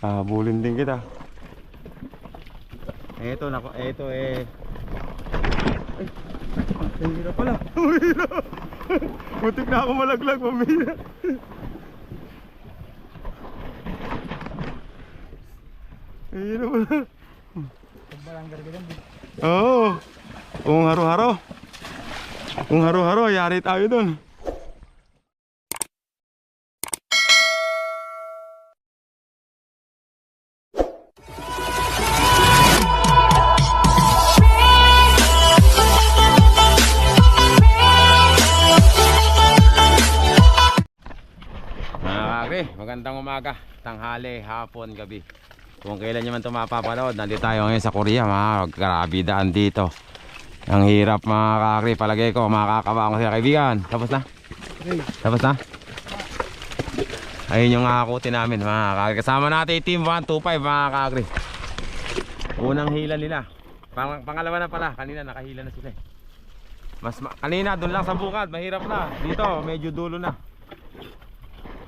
Habulin din kita. Eto nako, eto eh. Ay, hira pala. Muntik na ako malaglag, mamaya. Ay, hira pala. Oo. Kung haro-haro. Kung haro-haro, yari tayo dun. Magandang umaga, tanghali, hapon, gabi. Kung kailan nyo man ito mapapanood, nandito tayo ngayon sa Korea. Grabe daan dito. Ang hirap mga kakri, palagay ko makakaba ko siya kaibigan. Tapos na? Tapos na? Ayun yung akakutin namin mga kakri. Kasama natin team 125 mga kakri. Unang hila nila. Pangalawa na pala, kanina nakahila na sila eh. Kanina doon lang sa bukad, mahirap na. Dito medyo dulo na.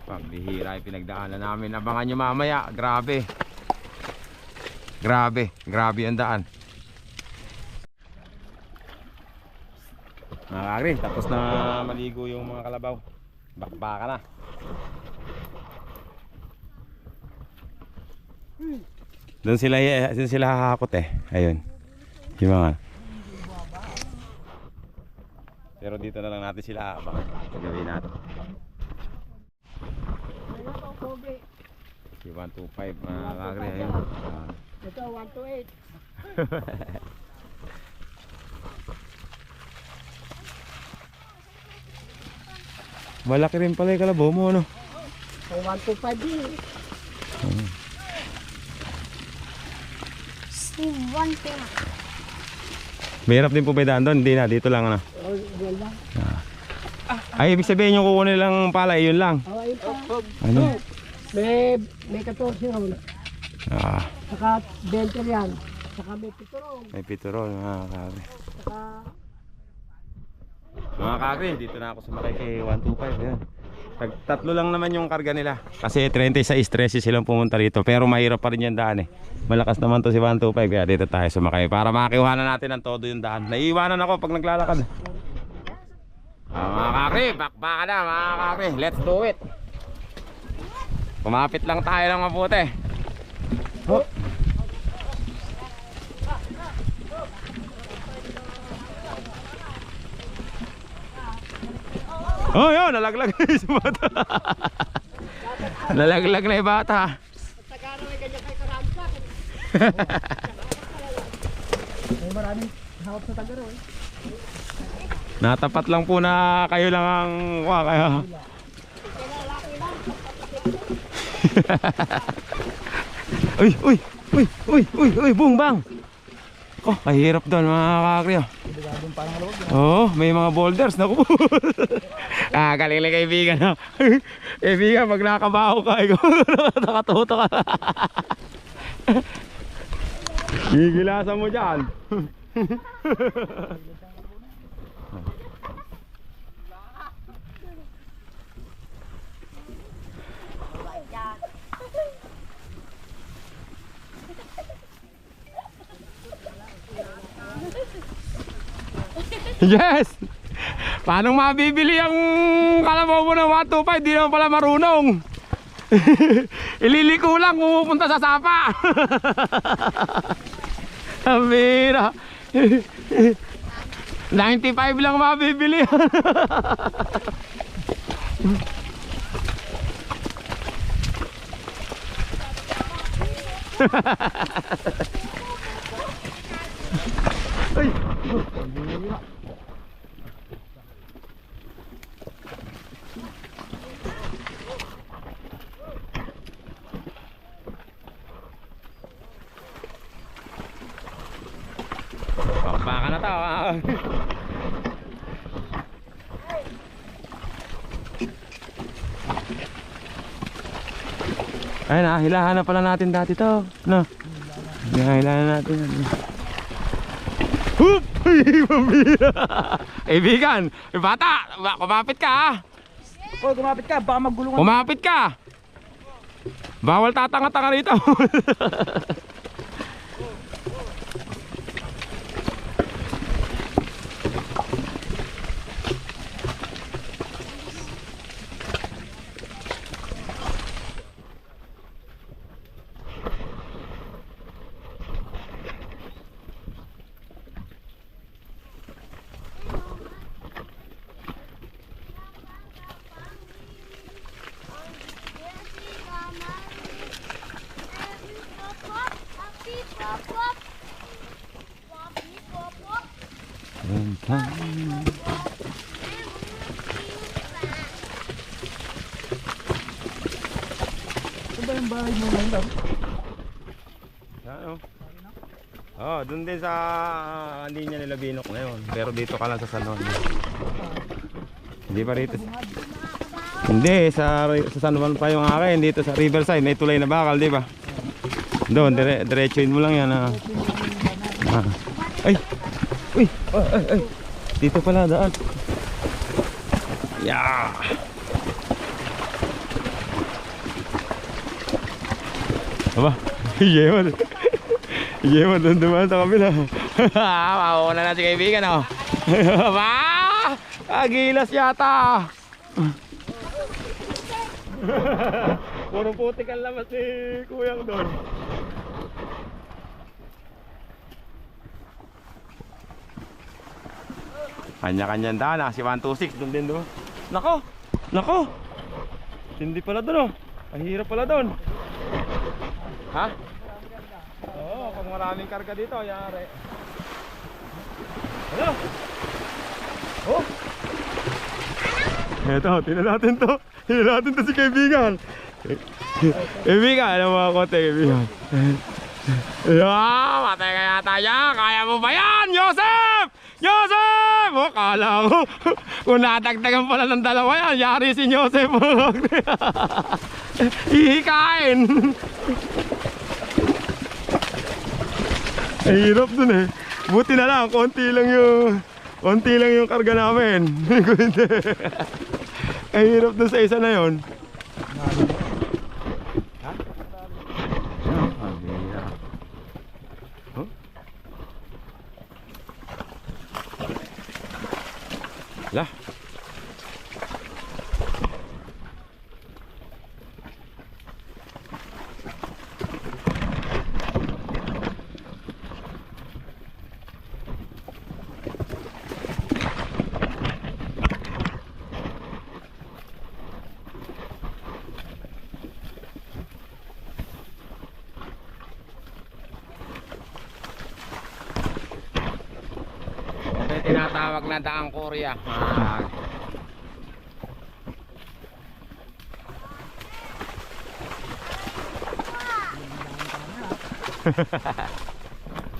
Pagbihira yung pinagdaanan namin. Abangan nyo mamaya. Grabe. Grabe ang daan. Mga kakri, tapos na maligo yung mga kalabaw. Bakbaka na. Doon sila hahakot eh. Ayun. Yung mga. Pero dito na lang natin sila abangan. Gawin natin. Si 125 mga kakri. Ayun. Ito 128. Malaki rin pala yung kalabaw mo, ano? 125 din. 110. Mahirap din po ba daan doon? Hindi na, dito lang ano. Ay, ibig sabihin yung kukunin lang pala, yun lang. Ayun pa. Ano? May 14 raw. Saka 20 yan. Saka may piturong. May piturol, mga kakri. Saka... Mga kakri, dito na ako sumakay kay 125. Yan. Tatlo lang naman yung karga nila. Kasi 36 silang pumunta rito. Pero mahirap pa rin yung daan eh. Malakas naman to si 125. Kaya dito tayo sumakay. Para makiwanan natin ang todo yung daan. Naiiwanan ako pag naglalakad. Mga kakri, bakbaka na mga kakri. Let's do it. Kumapit lang tayo ng mabuti. Oh. Oh, yun, nalaglag na yung bata. Nalaglag na yung bata. Tagara may ganyan kay karami sa akin. May maraming hawak sa tagara eh. Natapat lang po na kayo lang ang kaya. Uy, bungbang. Oh, kahirap doon mga kakri. Oh, may mga boulders. Naku. Galing lang kaibigan. Kaibigan, pag nakabaho ka, nakatuto ka. Gigilasan mo dyan. Yes! Paano mabibili ang kalabaw mo ng 125? Di naman pala marunong. Ililiko lang, pumupunta sa sapa. Amira. 95 lang mabibili. Ay! Baka na tao. Ay, nahilahan na pala natin dati to. No. Nahilahan natin. Hup! Pambira! Kaibigan, bata, kumapit ka ha. Hoy, kumapit ka, baka magulungan. Kumapit ka. Bawal tatanga-tanga rito. Ito ba yung bahay mo ngayon daw? Ano? Oh, dun din sa linya nila Binok ngayon. Pero dito ka lang sa San Juan. Hindi pa rito. Hindi, sa San Juan pa yung akin. Dito sa Riverside, may tulay na bakal, di ba? Doon, diretsuin mo lang yan. Ay! Uy! Ay! Dito pala daan. Yeah! Aba, Yeman. Yeman, doon dumaan sa kabila. Mauna na si kaibigan, oh. Aba! Agilas yata. Puro putik ang lamas ni Kuyang doon. Kanya-kanyang daan, si 126 doon din doon. Nako! Nako! Hindi pala doon, oh. Ang hirap pala doon. Ha? Oo, pag maraming karga dito, yari. Ano? Oh! Eto, tingnan natin to. Tingnan natin to si kaibigan. Kaibigan, ano mga kote, kaibigan? Matay ka yata yan. Kaya mo ba yan, Joseph? Joseph! Oh, kala ko. Kung natagtagan pala ng dalawa yan, yari si Joseph. Ihikain. Ay, hirap dun eh. Buti na lang, konti lang yung karga namin. Ay, hirap dun sa isa na yun. Ha? Huh? Lah. Tinatawag na daang Korea.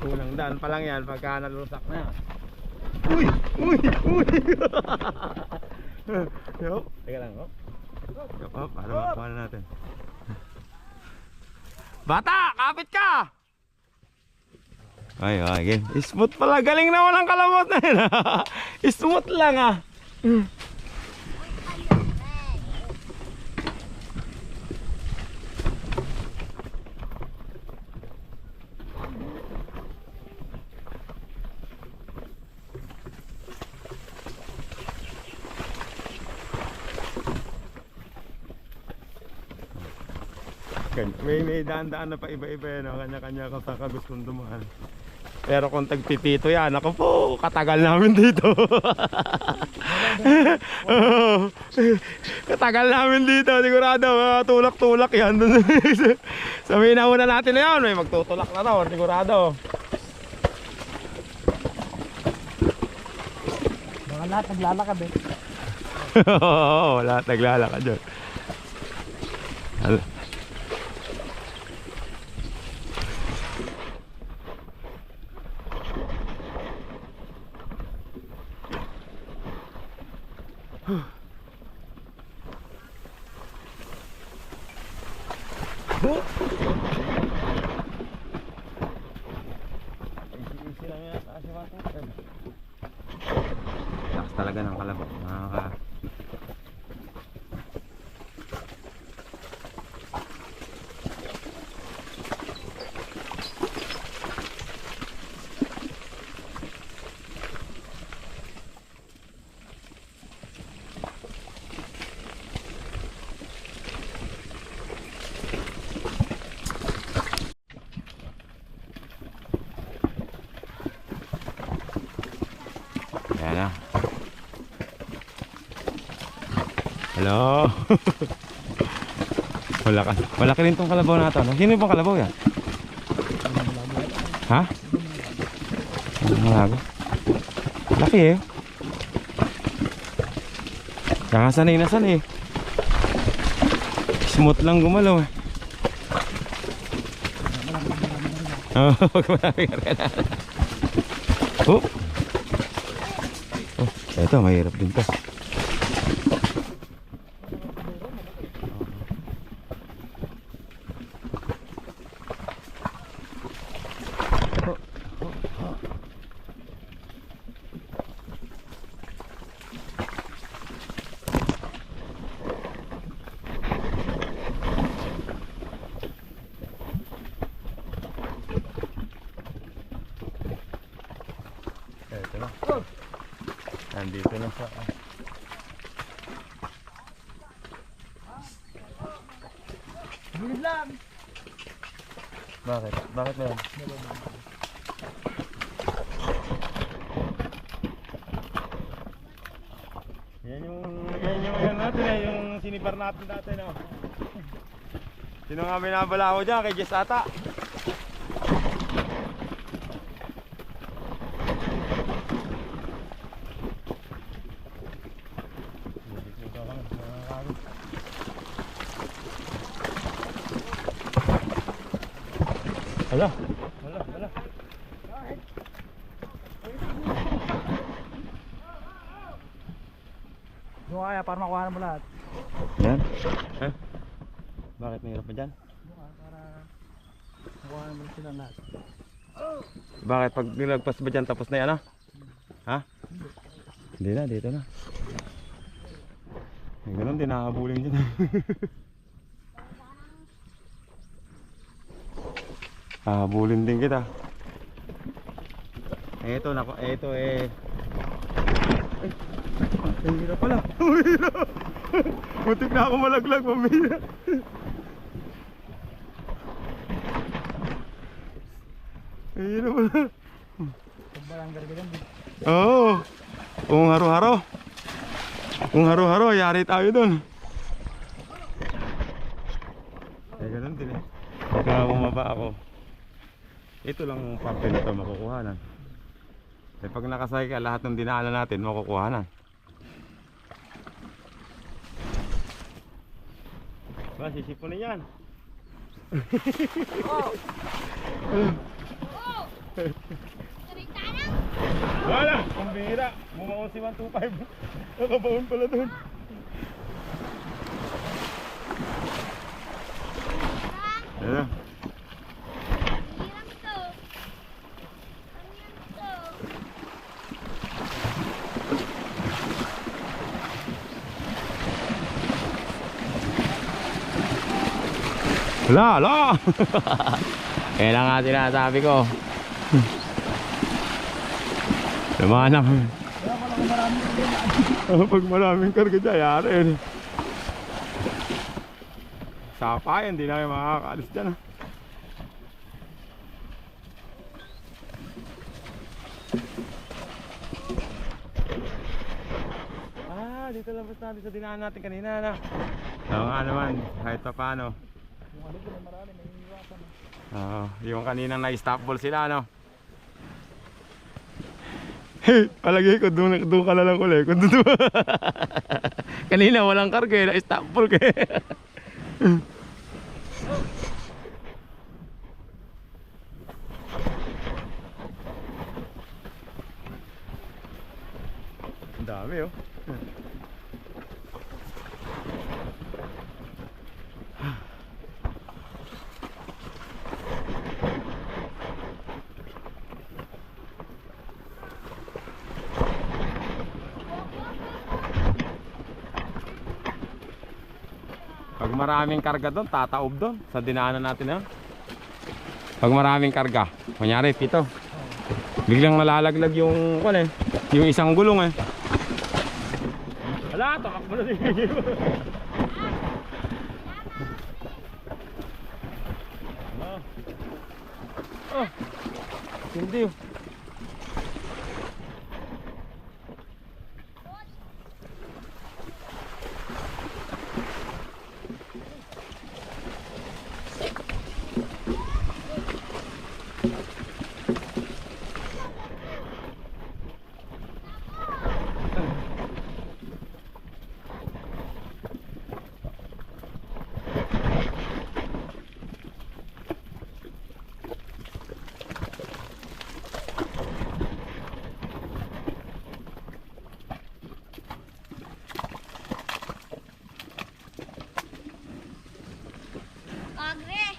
Unang daan pa lang yan pagka nalusak na. Uy! Uy! Uy! Yo, teka lang, oh. Yo, para makuha natin. Bata, kapit ka! Ay, okay. Smooth pala. Galing na walang kalamot na yun. Smooth lang, ah. May daan-daan na pa iba-iba yan. Kanya-kanya kung saan ka gustong dumaan. Pero kung tagpipito yan, ako po, katagal namin dito. Katagal namin dito, sigurado. Tulak-tulak yan. Sabihin na muna natin na yan, may magtutulak na raw, sigurado. Mga lahat naglalakad eh. Oo, lahat naglalakad dyan. Lakas talaga ng kalabaw, mga Ayan na. Hello. Malaki rin tong kalabaw na ito. Sino yung pang kalabaw yan? Ha? Malago. Laki eh. Kakasanay na sanay. Smooth lang gumalaw eh. Oh, marami karga. Oh. Oh, ito mahirap din to. Ito na. Nandito na sa... Bilid lang. Bakit? Bakit na yan? Yan yung natin eh, yung sinibar natin dati no. Sino nga binabala ko dyan? Kay Jess ata. Wala. Doon kaya para makuha mo lahat. Yan? Eh? Bakit mahirap pa dyan? Doon kaya para makuha mo sila lahat. Bakit pag nilagpas ba dyan tapos na yan ah? Ha? Hindi na, dito na. Ganun din, nakabuling dyan. Habulin din kita. Eto nako, eto eh. Ang hirap pala. Muntik na ako malaglag, mamaya. Ang hirap pala. Pagbalang gargagan din. Oo. Kung haro-haro. Kung haro-haro, yari tayo dun. Eh ganun din eh. Pagka bumaba ako, ito lang ang parte nito makukuhanan. Eh pag nakasakay ka, lahat ng dinaanan natin makukuhanan. Ba, sisipunin yan. Oh! Wala! Ang bihira! Bumaon si 125. Nakabaon pala dun. Ayan. Wala, wala! Kaya lang nga sinasabi ko. Lumahan ako. Pag maraming karga dyan, yari yun. Sapa yan, hindi na kayo makakaalis dyan. Dito lang natin sa dinaan natin kanina na. Oo nga naman, kahit pa paano. Yung ano ko na marami, may iwasan. Oo, yung kaninang na-stop ball sila, no? Hey, palagi ko doon ka na lang ulit. Kanina walang karga, na-stop ball kayo. Ang dami, oh. Pag maraming karga doon, tataob doon sa dinaanan natin yun. Pag maraming karga, kunyari pito, biglang nalalaglag yung yung isang gulong eh. Wala, takakbo na din. Oh, hindi.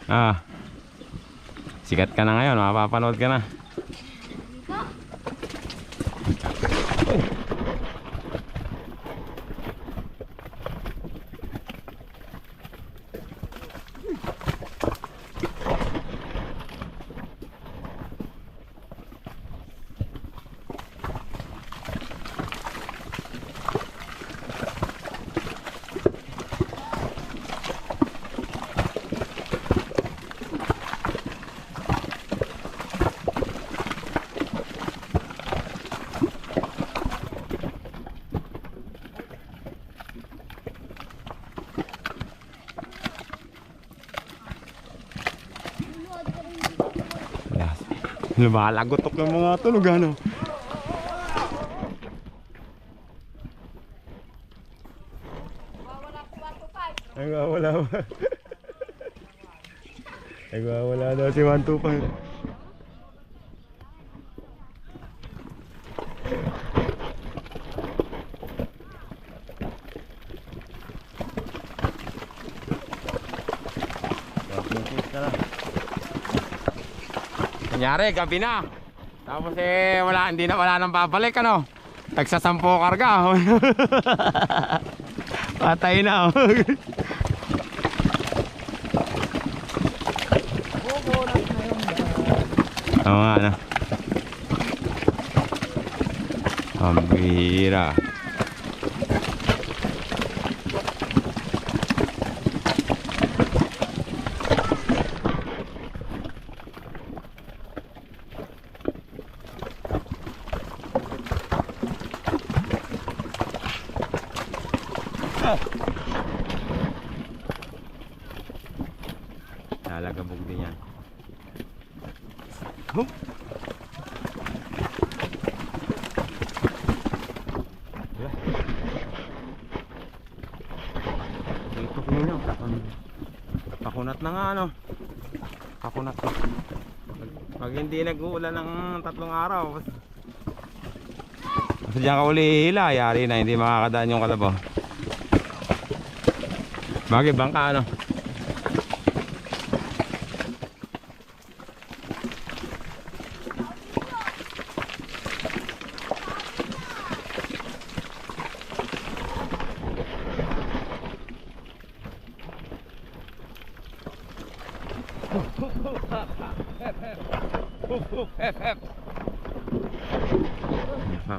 Ah. Sikat ka na ngayon, mapapanood ka na. Lumalagotok ng mga tulog ano. Nagwawala ba? Nagwawala daw si 125. Kunyari, gabi na. Tapos hindi na wala nang babalik ano. Tagsa 10 karga. Patay na. Oo nga na. Ang bihira. Lalagabog din yan. Hup! Ito ko nyo. Pakunat na nga ano. Pakunat na. Pag hindi nag-uulan ng 3 araw, kasi diyan ka uli hila, yari na, hindi makakadaan yung kalabaw. Bagay bangka ano.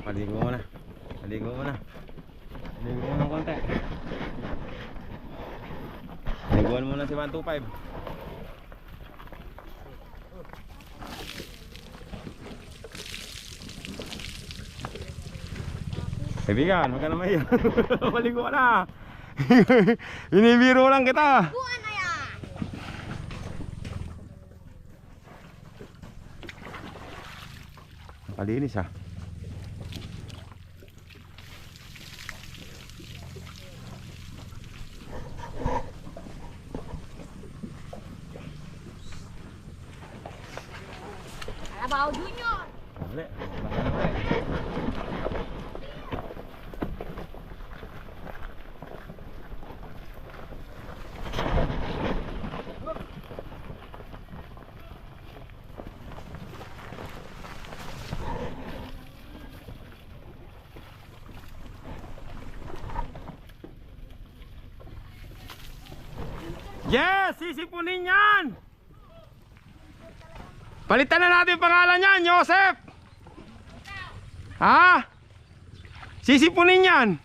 Paligo mo na. Paligo mo na. Paligo mo ng konti. Paliguan mo na si 125. Kaibigan, huwag ka na mahiya. Paligo ka na. Binibiro lang kita. Nakalinis ha. Alabaw Junior. Dali. Yes! Sisipunin yan! Palitan na natin pangalan niyan, Joseph! Ha? Sisipunin yan!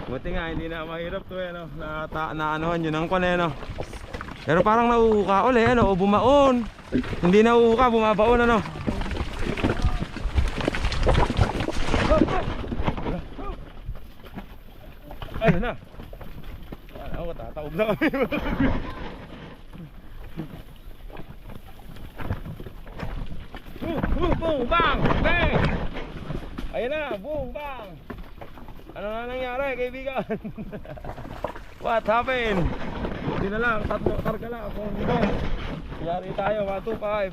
Buti nga, hindi na mahirap to eh, no? Naanohan yun ang kon eh, no? Pero parang nauuka ulit, ano? O bumaon. Hindi nauuka, bumabaon, ano? Ayun na. Alam ko, tataob na kami. Boom, bang, bang! Ayun na, boom, bang! Ano na nangyari, kaibigan? What happened? Hindi na lang, tatlo karga lang. Kung hindi, yari tayo, 125.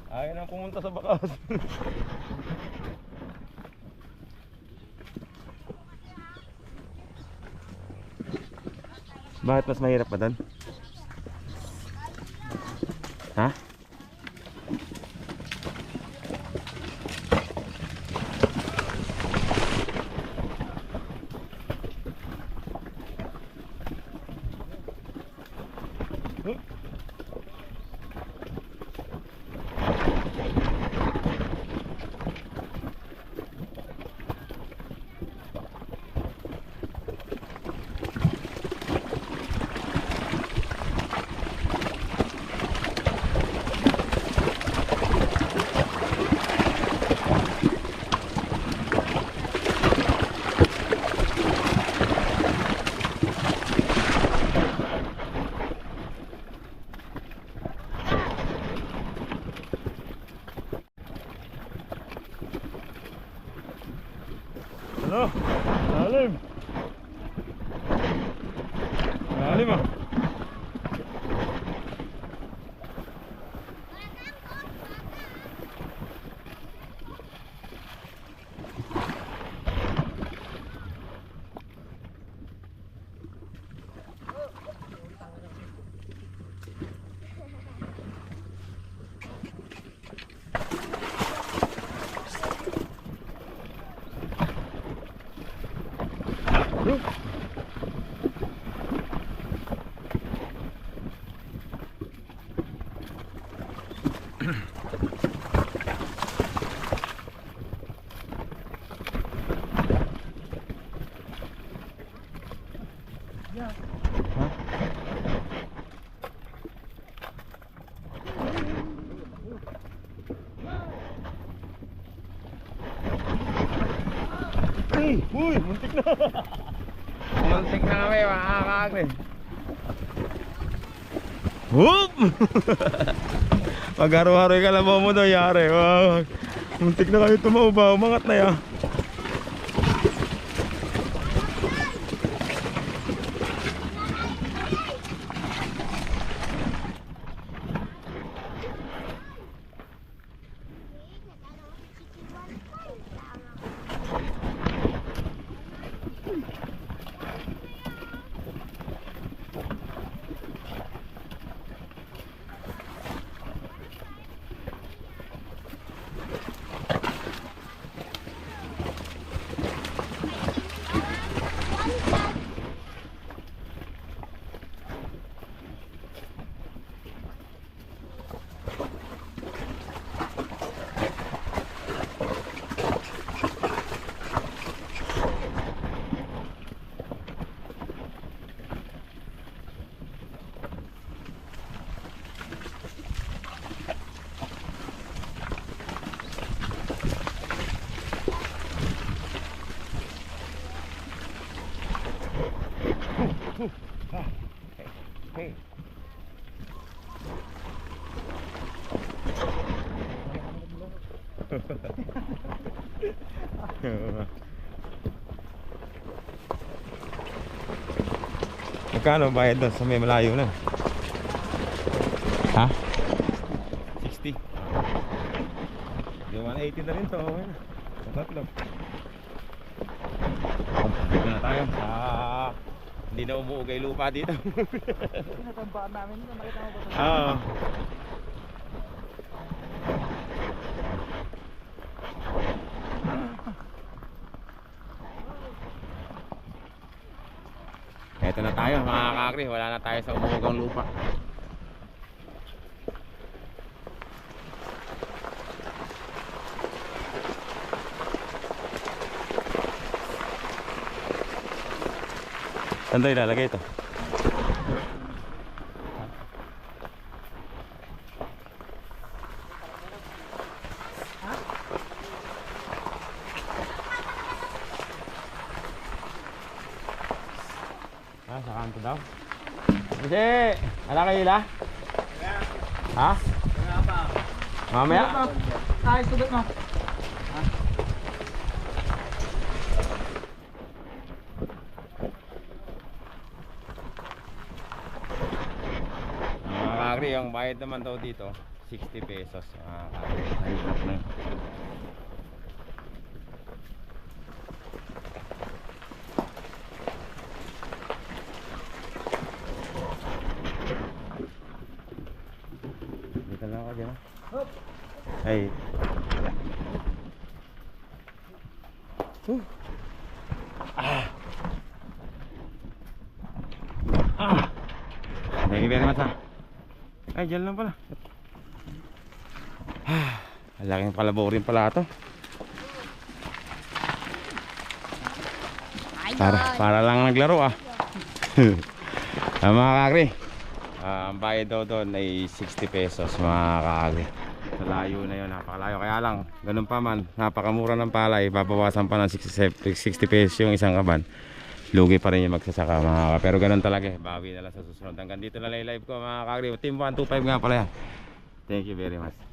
Ayaw nang pumunta sa bakas. Bakit mas mahirap pa doon? Ha? Ano? Lalim. Lalim ah. Uy, muntik na. Muntik na kami, makakagre. Whoop! Pag-haro-haro yung kalabaw mo daw, yari. Wow. Muntik na kayo tumauba, umangat na ya. Okay. Magkano bayad doon sa may malayo na? Ha? 60. Yung 180 na rin to. Okay na. Sa tatlo. Dito na tayo. Hindi na umuugay lupa dito. Pinatambaan namin. Nakita mo ba sa Oo. Eto na tayo mga kakri. Wala na tayo sa umuugang lupa. Saan tayo ilalagay ito? Sa kanto daw? Kasi, ala kayo ila? Ha? Mamaya? Ay, sugat mo. kakri, ang bayad naman daw dito 60 pesos. Mahirap na. Dito lang ako dyan. Ay. Thank you very much, ha. Ay, dyan lang pala. Laking palabaw rin pala ito. Para lang naglaro, ah. Mga kakri, ang bayad daw doon ay 60 pesos, mga kakri. Sa layo na yun, napakalayo. Kaya lang, ganun pa man, napakamura ng palay. Babawasan pa ng 60 pesos yung isang kaban. Lugi pa rin yung magsasaka, mga kakri. Pero ganun talaga, bawi na lang sa susunod. Hanggang dito na lang yung live ko, mga kakri. Team 125 nga pala yan. Thank you very much.